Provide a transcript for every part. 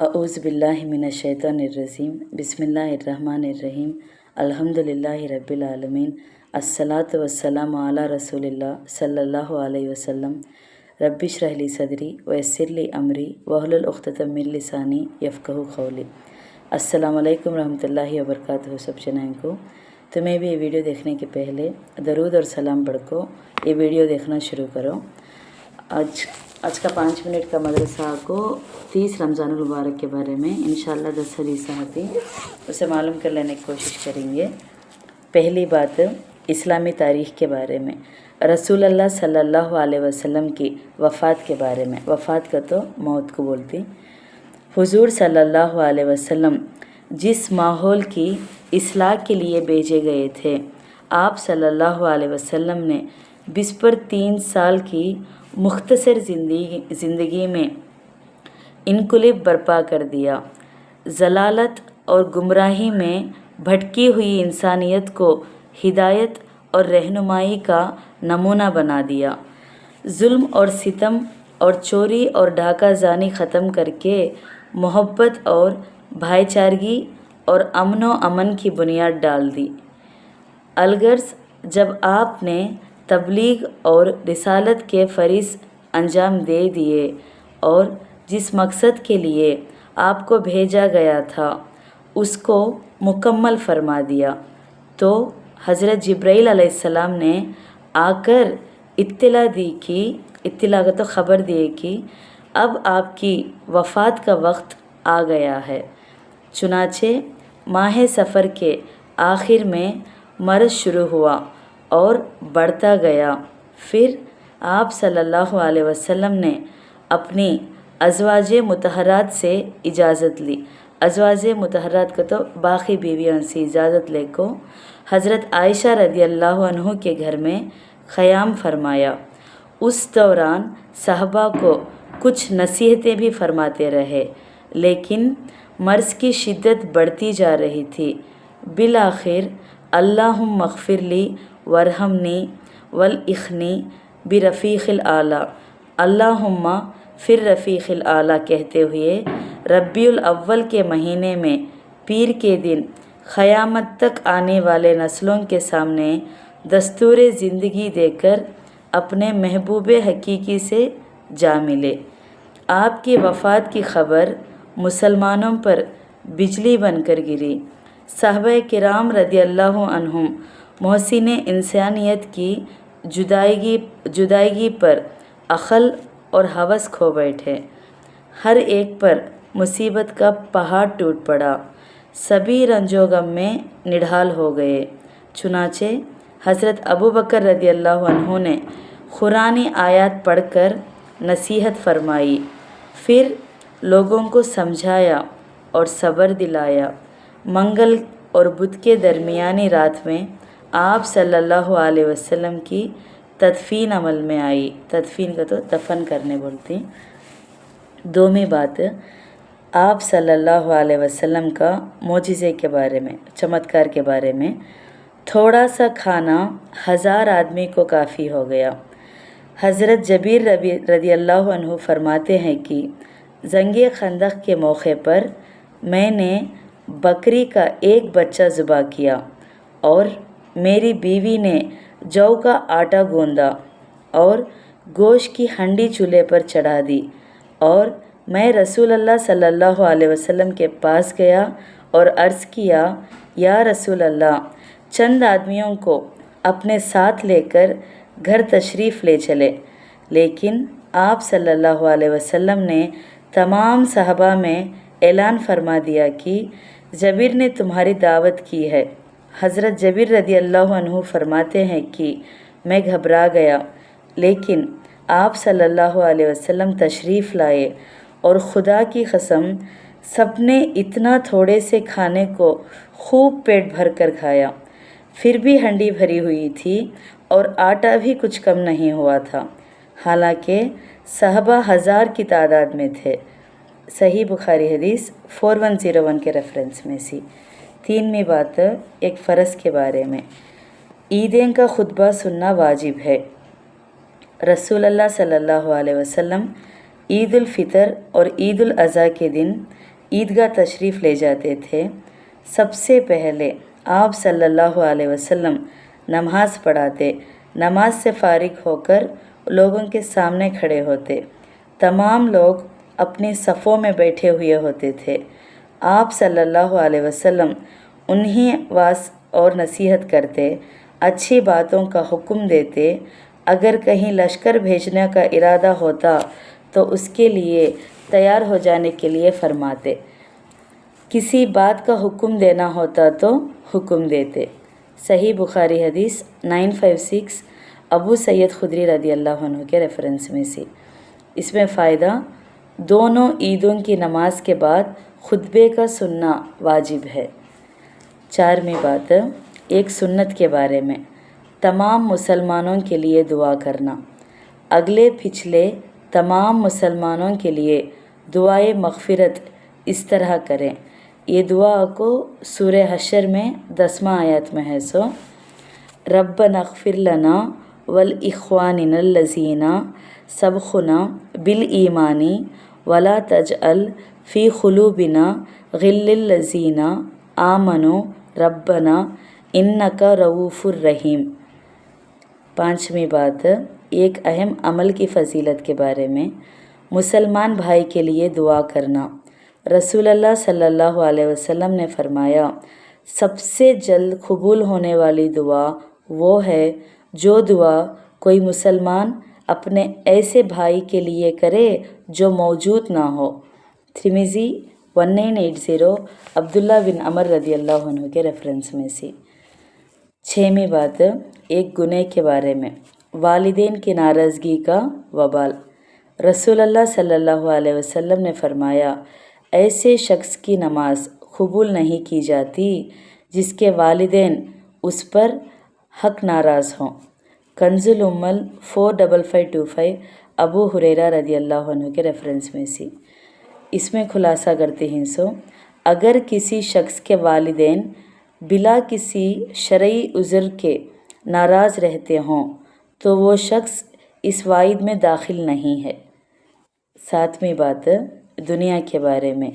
अऊज़ु बिल्लाहि मिनश्शैतानिर्रजीम बिस्मिल्लाहिर्रहमानिर्रहीम अल्हम्दुलिल्लाहि रब्बिल आलमीन अस्सलातु वस्सलामु अला रसूलिल्लाह सल्लल्लाहु अलैहि वसल्लम रब्बि इश्रह ली सदरी वयस्सिर ली अमरी वहलुल उक़्दतम मिन लिसानी यफ़क़हू क़ौली। अस्सलामु अलैकुम रहमतुल्लाहि व बरकातुहू। सब चैनल को तुम्हें भी ये वीडियो देखने के पहले दरूद और सलाम पढ़ को ये वीडियो देखना शुरू करो। आज का 5 मिनट का मदरसा को 30 रमज़ान मुबारक के बारे में इंशाअल्लाह 10 हदीस आती उसे मालूम कर लेने की कोशिश करेंगे। पहली बात इस्लामी तारीख़ के बारे में, रसूल अल्लाह सल्लल्लाहु अलैहि वसल्लम की वफ़ात के बारे में। वफ़ात का तो मौत को बोलती। हुजूर सल्लल्लाहु अलैहि वसल्लम जिस माहौल की इस्लाह के लिए भेजे गए थे, आप सल्लल्लाहु अलैहि वसल्लम ने 20 पर 3 साल की मुख्तसर ज़िंदगी में इनकलाब बर्पा कर दिया। ज़लालत और गुमराही में भटकी हुई इंसानियत को हिदायत और रहनुमाई का नमूना बना दिया। जुल्म और सितम और चोरी और डाका जानी ख़त्म करके मोहब्बत और भाईचारगी और अमन की बुनियाद डाल दी। अलगर्ज जब आपने तबलीग और रिसालत के फ़रीज़ अंजाम दे दिए और जिस मकसद के लिए आपको भेजा गया था उसको मुकम्मल फरमा दिया, तो हज़रत जिब्राइल अलैहिस्सलाम ने आकर इत्तिला तो ख़बर दी कि अब आपकी वफ़ात का वक्त आ गया है। चुनाचे माह सफ़र के आखिर में मर्ज़ शुरू हुआ और बढ़ता गया। फिर आप सल्लल्लाहु अलैहि वसल्लम ने अपनी अज़वाजे मुतहरात से इजाज़त ली। अज़वाजे मुतहरात को तो बाकी बीवियों से इजाज़त लेको हज़रत आयशा रदियल्लाहु अन्हु के घर में क़याम फरमाया। उस दौरान सहबा को कुछ नसीहतें भी फरमाते रहे, लेकिन मर्ज़ की शिद्दत बढ़ती जा रही थी। बिलाखिर अल्लाहुम्मा मग़फ़िरली वरहमनी वल इख़नी बिरफ़ीक़िल आला, अल्लाहुम्मा फिर रफ़ीक़िल आला कहते हुए रब्बियुल अव्वल के महीने में पीर के दिन क़यामत तक आने वाले नस्लों के सामने दस्तूर ज़िंदगी देकर अपने महबूब हकीकी से जा मिले। आपकी वफ़ात की ख़बर मुसलमानों पर बिजली बनकर गिरी। सहाबा किराम रदियल्लाहु अन्हुम मोहसिन इंसानियत की जुदाईगी पर अक़ल और हवस खो बैठे। हर एक पर मुसीबत का पहाड़ टूट पड़ा। सभी रंजो गम में निढाल हो गए। चुनाचे हज़रत अबू बकर रदियल्लाहु अन्हु ने कुरानी आयत पढ़कर नसीहत फरमाई, फिर लोगों को समझाया और सब्र दिलाया। मंगल और बुध के दरमियानी रात में आप सल्लल्लाहु अलैहि वसल्लम की तदफीन अमल में आई। तदफीन का तो दफन करने बोलती। दोमी बात आप सल्लल्लाहु अलैहि वसल्लम का मोजिज़े के बारे में, चमत्कार के बारे में। थोड़ा सा खाना 1000 आदमी को काफ़ी हो गया। हज़रत जबीर रदियल्लाहु अन्हु फरमाते हैं कि जंगे खंदक के मौके पर मैंने बकरी का एक बच्चा ज़ुबा किया और मेरी बीवी ने जौ का आटा गूंदा और गोश्त की हंडी चूल्हे पर चढ़ा दी, और मैं रसूल अल्लाह सल्लल्लाहु अलैहि वसल्लम के पास गया और अर्ज़ किया, या रसूल अल्लाह, चंद आदमियों को अपने साथ लेकर घर तशरीफ़ ले चले। लेकिन आप सल्लल्लाहु अलैहि वसल्लम ने तमाम सहाबा में ऐलान फरमा दिया कि जबीर ने तुम्हारी दावत की है। हज़रत जबीर रदियल्लाहु अन्हु फरमाते हैं कि मैं घबरा गया, लेकिन आप सल्लल्लाहु अलैहि वसल्लम तशरीफ़ लाए और खुदा की कसम सबने इतना थोड़े से खाने को खूब पेट भर कर खाया। फिर भी हंडी भरी हुई थी और आटा भी कुछ कम नहीं हुआ था, हालांकि सहबा 1000 की तादाद में थे। सही बुखारी हदीस 4101 के रेफरेंस में सी। 3वीं बात एक फ़र्ज़ के बारे में। ईदें का खुतबा सुनना वाजिब है। रसूल अल्लाह सल्लल्लाहु अलैहि वसल्लम ईद उल फ़ितर और ईद उल अज़हा के दिन عیدگاہ تشریف لے جاتے تھے، سب سے پہلے آپ صلی اللہ علیہ وسلم نماز پڑھاتے، نماز سے فارغ ہو کر لوگوں کے سامنے کھڑے ہوتے، تمام لوگ اپنی صفوں میں بیٹھے ہوئے ہوتے تھے، آپ صلی اللہ علیہ وسلم انہیں واس اور نصیحت کرتے، اچھی باتوں کا حکم دیتے، اگر کہیں لشکر بھیجنے کا ارادہ ہوتا تو اس کے لیے تیار ہو جانے کے لیے فرماتے، کسی بات کا حکم دینا ہوتا تو حکم دیتے۔ صحیح بخاری حدیث 956 ابو سعید خدری رضی اللہ عنہ کے ریفرنس میں سے۔ اس میں فائدہ، دونوں عیدوں کی نماز کے بعد خطبے کا سننا واجب ہے۔ 4ویں بات، ایک سنت کے بارے میں، تمام مسلمانوں کے لیے دعا کرنا، اگلے پچھلے تمام مسلمانوں کے لیے دعائے مغفرت اس طرح کریں۔ یہ دعا کو سورہ حشر میں 10واں آیت میں ہے، ربنا اغفر لنا ولاخواننا الذین سبقونا بالایمان ولا تجعل فی قلوبنا غلا للذین آمنوا ربنا انک رؤوف رحیم۔ 5ویں بات، ایک اہم عمل کی فضیلت کے بارے میں، مسلمان بھائی کے لیے دعا کرنا۔ رسول اللہ صلی اللہ علیہ وسلم نے فرمایا، سب سے جلد قبول ہونے والی دعا وہ ہے جو دعا کوئی مسلمان اپنے ایسے بھائی کے لیے کرے جو موجود نہ ہو۔ ترمذی 1980 عبداللہ بن عمر رضی اللہ عنہ کے ریفرنس میں سے۔ 6ویں بات، ایک گناہ کے بارے میں، والدین کی ناراضگی کا وبال۔ رسول اللہ صلی اللہ علیہ وسلم نے فرمایا، ایسے شخص کی نماز قبول نہیں کی جاتی جس کے والدین اس پر حق ناراض ہوں۔ کنز الامل 45525 ابو ہریرہ رضی اللہ عنہ کے ریفرنس میں سے۔ اس میں خلاصہ کرتے ہیں، اگر کسی شخص کے والدین بلا کسی شرعی عذر کے ناراض رہتے ہوں تو وہ شخص اس وعید میں داخل نہیں ہے۔ 7ویں بات، دنیا کے بارے میں،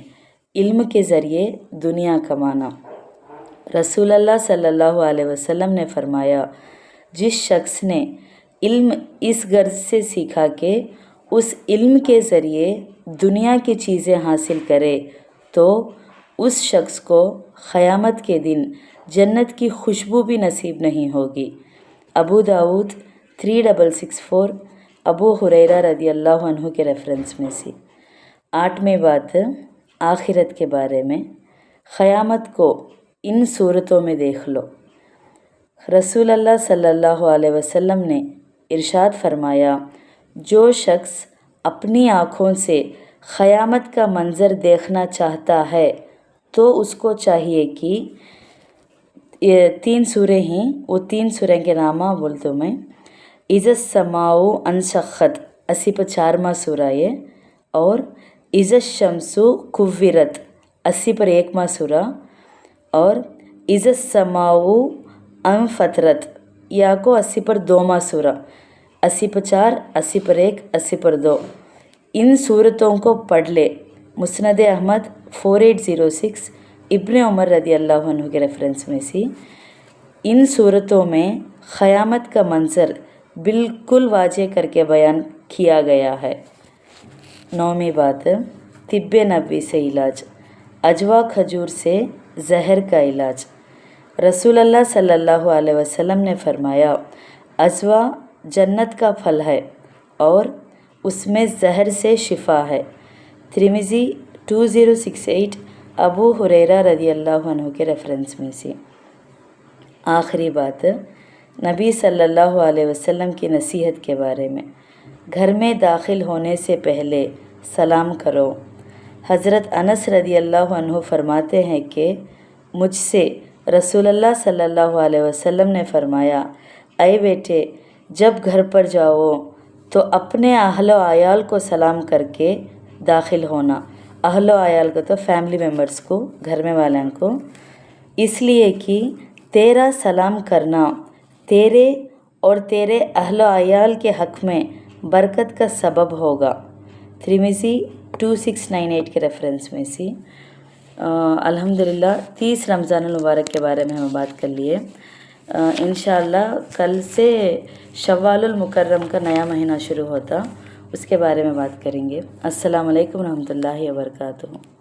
علم کے ذریعے دنیا کمانا۔ رسول اللہ صلی اللہ علیہ وسلم نے فرمایا، جس شخص نے علم اس غرض سے سیکھا کہ اس علم کے ذریعے دنیا کی چیزیں حاصل کرے تو اس شخص کو قیامت کے دن جنت کی خوشبو بھی نصیب نہیں ہوگی۔ ابو داؤد 3664 ابو ہریرہ رضی اللہ عنہ کے ریفرنس میں سے۔ 8ویں بات، آخرت کے بارے میں، قیامت کو ان صورتوں میں دیکھ لو۔ رسول اللہ صلی اللہ علیہ وسلم نے ارشاد فرمایا، جو شخص اپنی آنکھوں سے قیامت کا منظر دیکھنا چاہتا ہے تو اس کو چاہیے کہ یہ 3 سوریں ہیں، وہ 3 سوریں کے نامہ بولتا ہوں میں۔ اذا السماء انشقت 80 سورہ یہ، اور اذا الشمس کورت 80 سورہ، اور اذا السماء انفطرت یا کو 80 سورہ، 80 80 80 ان صورتوں کو پڑھ لے۔ مسند احمد 4806 ابن عمر رضی اللہ عنہ کے ریفرنس میں سے۔ ان صورتوں میں قیامت کا منظر بالکل واضح کر کے بیان کیا گیا ہے۔ 9ویں بات، طب نبوی سے علاج، اجوا کھجور سے زہر کا علاج۔ رسول اللہ صلی اللہ علیہ وسلم نے فرمایا، اجوا جنت کا پھل ہے اور اس میں زہر سے شفا ہے۔ ترمذی 2068 ابو ہریرہ رضی اللہ عنہ کے ریفرنس میں سے۔ آخری بات، نبی صلی اللہ علیہ وسلم کی نصیحت کے بارے میں، گھر میں داخل ہونے سے پہلے سلام کرو۔ حضرت انس رضی اللہ عنہ فرماتے ہیں کہ مجھ سے رسول اللہ صلی اللہ علیہ وسلم نے فرمایا، اے بیٹے، جب گھر پر جاؤ تو اپنے اہل و عیال کو سلام کر کے داخل ہونا۔ اہل و عیال کو تو فیملی ممبرس کو، گھر میں والوں کو، اس لیے کہ تیرا سلام کرنا تیرے اور تیرے اہل و عیال کے حق میں برکت کا سبب ہوگا۔ ترمذی 2698 کے ریفرنس میں سی الحمدللہ 30 رمضان المبارک کے بارے میں ہم بات کر لیے. انشاءاللہ کل سے شوال المکرم کا نیا مہینہ شروع ہوتا، اس کے بارے میں بات کریں گے. السلام علیکم ورحمۃ اللہ وبرکاتہ.